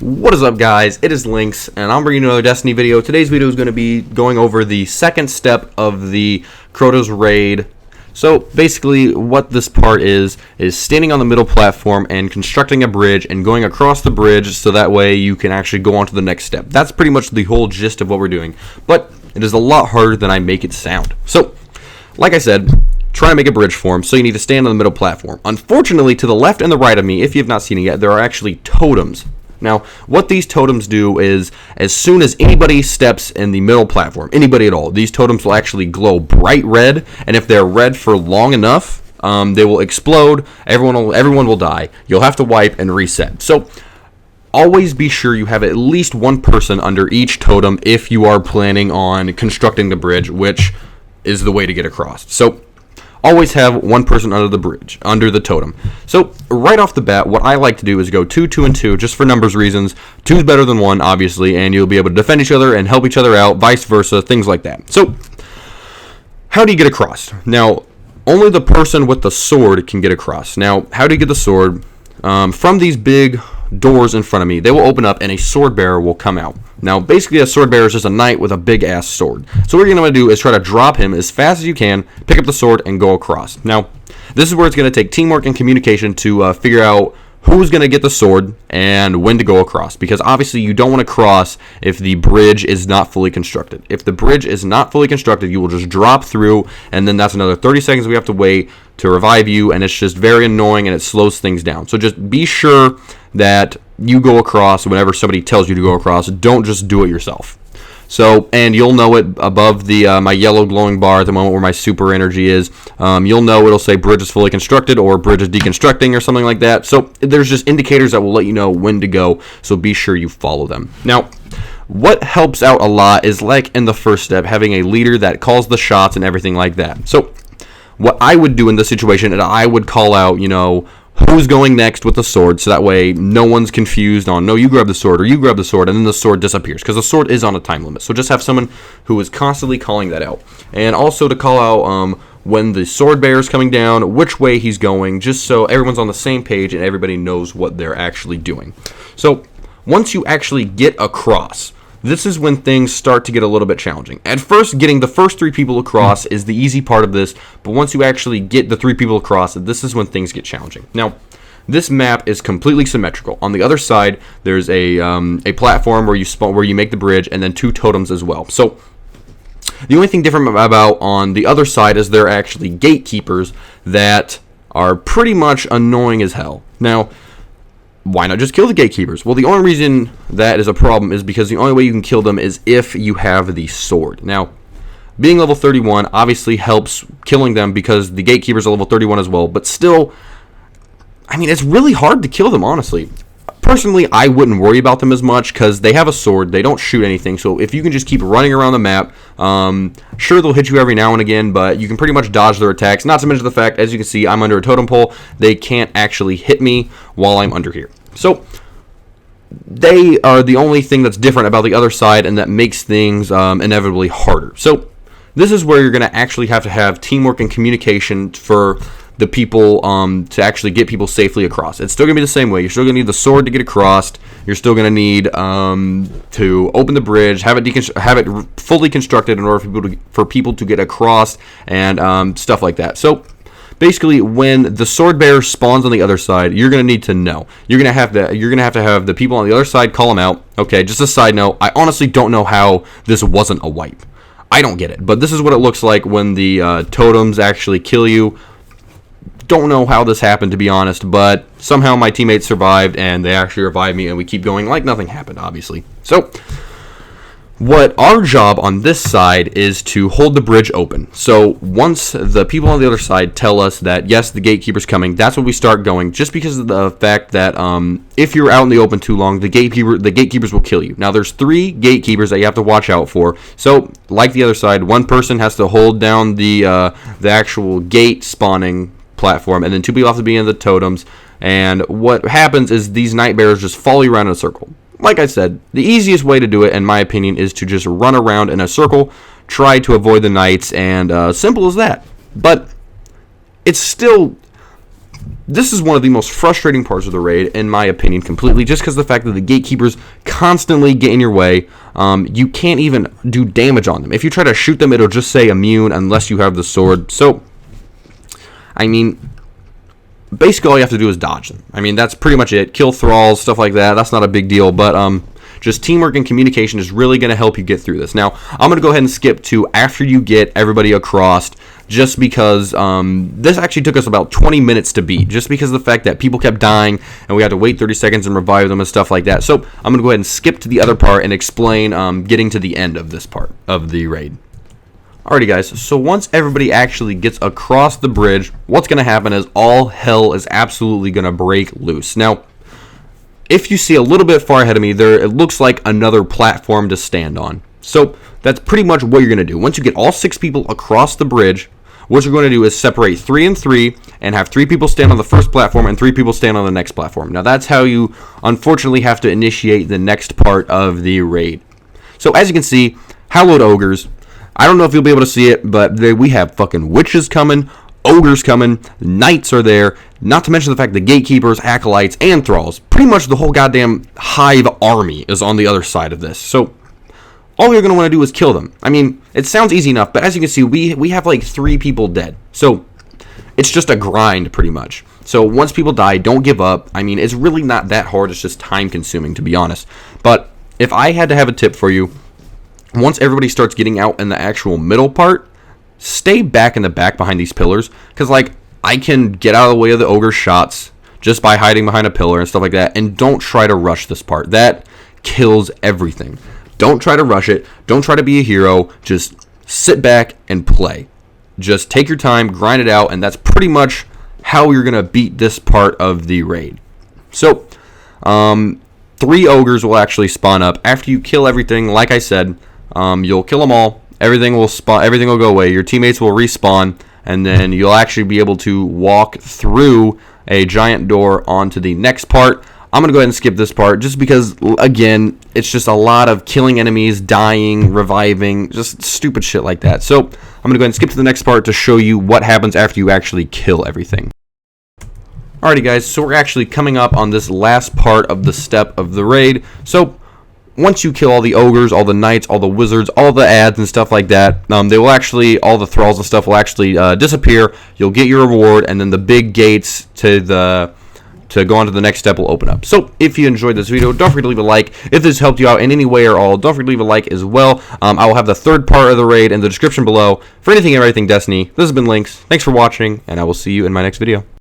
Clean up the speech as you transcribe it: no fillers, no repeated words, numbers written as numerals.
What is up, guys? It is Lynx, and I'm bringing you another Destiny video. Today's video is going to be going over the second step of the Crotas raid. So basically what this part is standing on the middle platform and constructing a bridge and going across the bridge so that way you can actually go on to the next step. That's pretty much the whole gist of what we're doing, but it is a lot harder than I make it sound. So, like I said, try to make a bridge form, so you need to stand on the middle platform. Unfortunately, to the left and the right of me, if you have not seen it yet, there are actually totems. Now, what these totems do is, as soon as anybody steps in the middle platform, anybody at all, these totems will actually glow bright red, and if they're red for long enough, they will explode, everyone will die. You'll have to wipe and reset. So, always be sure you have at least one person under each totem if you are planning on constructing the bridge, which is the way to get across. So, always have one person under the bridge, under the totem. So, right off the bat, what I like to do is go 2, 2, and 2, just for numbers reasons. 2 is better than 1, obviously, and you'll be able to defend each other and help each other out, vice versa, things like that. So, how do you get across? Now, only the person with the sword can get across. Now, how do you get the sword? From these big doors in front of me, they will open up and a sword bearer will come out. Now, basically, a sword bearer is just a knight with a big-ass sword. So what you're going to do is try to drop him as fast as you can, pick up the sword, and go across. Now, this is where it's going to take teamwork and communication to figure out who's going to get the sword and when to go across. Because obviously, you don't want to cross if the bridge is not fully constructed. If the bridge is not fully constructed, you will just drop through, and then that's another 30 seconds we have to wait to revive you, and it's just very annoying, and it slows things down. So just be sure that you go across whenever somebody tells you to go across. Don't just do it yourself. So, and you'll know it above the my yellow glowing bar at the moment where my super energy is. You'll know it'll say bridge is fully constructed or bridge is deconstructing or something like that. So there's just indicators that will let you know when to go. So be sure you follow them. Now, what helps out a lot is, like in the first step, having a leader that calls the shots and everything like that. So what I would do in this situation is I would call out, who's going next with the sword, so that way no one's confused on, no, you grab the sword, or you grab the sword, and then the sword disappears, because the sword is on a time limit. So just have someone who is constantly calling that out. And also to call out when the sword bearer is coming down, which way he's going, just so everyone's on the same page and everybody knows what they're actually doing. So once you actually get across, this is when things start to get a little bit challenging. At first, getting the first 3 people across is the easy part of this, but once you actually get the 3 people across, this is when things get challenging. Now, this map is completely symmetrical. On the other side, there's a platform where you make the bridge, and then 2 totems as well. So the only thing different about on the other side is there are actually gatekeepers that are pretty much annoying as hell. Now, why not just kill the gatekeepers? Well, the only reason that is a problem is because the only way you can kill them is if you have the sword. Now, being level 31 obviously helps killing them because the gatekeepers are level 31 as well, but still, I mean, it's really hard to kill them, honestly. Personally, I wouldn't worry about them as much because they have a sword, they don't shoot anything, so if you can just keep running around the map, sure, they'll hit you every now and again, but you can pretty much dodge their attacks, not to mention the fact, as you can see, I'm under a totem pole, they can't actually hit me while I'm under here. So, they are the only thing that's different about the other side, and that makes things inevitably harder. So, this is where you're going to actually have to have teamwork and communication for the people to actually get people safely across. It's still going to be the same way. You're still going to need the sword to get across. You're still going to need to open the bridge, have it fully constructed in order for people to get across, and stuff like that. So basically, when the sword bearer spawns on the other side, you're going to need to know. You're going to have to have the people on the other side call them out. Okay, just a side note, I honestly don't know how this wasn't a wipe. I don't get it, but this is what it looks like when the totems actually kill you. Don't know how this happened, to be honest, but somehow my teammates survived and they actually revived me, and we keep going like nothing happened, obviously. So what our job on this side is to hold the bridge open. So once the people on the other side tell us that yes, the gatekeeper's coming, that's when we start going, just because of the fact that if you're out in the open too long, the gatekeepers will kill you. Now there's 3 gatekeepers that you have to watch out for. So like the other side, one person has to hold down the actual gate spawning platform, and then 2 people have to be in the totems, and what happens is these night bearers just follow you around in a circle. Like I said, the easiest way to do it, in my opinion, is to just run around in a circle, try to avoid the knights, and simple as that. But it's still this is one of the most frustrating parts of the raid, in my opinion, completely, just because of the fact that the gatekeepers constantly get in your way. You can't even do damage on them. If you try to shoot them, it'll just say immune unless you have the sword. So, I mean, basically all you have to do is dodge them. I mean, that's pretty much it. Kill thralls, stuff like that. That's not a big deal, but just teamwork and communication is really going to help you get through this. Now, I'm going to go ahead and skip to after you get everybody across, just because this actually took us about 20 minutes to beat, just because of the fact that people kept dying, and we had to wait 30 seconds and revive them and stuff like that. So I'm going to go ahead and skip to the other part and explain getting to the end of this part of the raid. Alrighty guys, so once everybody actually gets across the bridge, what's going to happen is all hell is absolutely going to break loose. Now, if you see a little bit far ahead of me, it looks like another platform to stand on. So that's pretty much what you're going to do. Once you get all 6 people across the bridge, what you're going to do is separate 3 and 3 and have 3 people stand on the first platform and 3 people stand on the next platform. Now that's how you unfortunately have to initiate the next part of the raid. So as you can see, hallowed ogres. I don't know if you'll be able to see it, but we have fucking witches coming, ogres coming, knights are there, not to mention the fact that gatekeepers, acolytes, and thralls. Pretty much the whole goddamn hive army is on the other side of this. So all you're going to want to do is kill them. I mean, it sounds easy enough, but as you can see, we have like 3 people dead. So it's just a grind pretty much. So once people die, don't give up. I mean, it's really not that hard. It's just time consuming, to be honest. But if I had to have a tip for you, once everybody starts getting out in the actual middle part, stay back in the back behind these pillars, because like I can get out of the way of the ogre shots just by hiding behind a pillar and stuff like that. And don't try to rush this part. That kills everything. Don't try to rush it. Don't try to be a hero. Just sit back and play. Just take your time, grind it out, and that's pretty much how you're going to beat this part of the raid. So, 3 ogres will actually spawn up. After you kill everything, like I said, you'll kill them all. Everything will spawn. Everything will go away. Your teammates will respawn, and then you'll actually be able to walk through a giant door onto the next part. I'm going to go ahead and skip this part just because, again, it's just a lot of killing enemies, dying, reviving, just stupid shit like that. So I'm going to go ahead and skip to the next part to show you what happens after you actually kill everything. Alrighty guys, so we're actually coming up on this last part of the step of the raid. So once you kill all the ogres, all the knights, all the wizards, all the ads and stuff like that, they will actually, all the thralls and stuff will actually disappear. You'll get your reward, and then the big gates to go on to the next step will open up. So if you enjoyed this video, don't forget to leave a like. If this helped you out in any way or all, don't forget to leave a like as well. I will have the third part of the raid in the description below for anything and everything Destiny. This has been Lynx. Thanks for watching, and I will see you in my next video.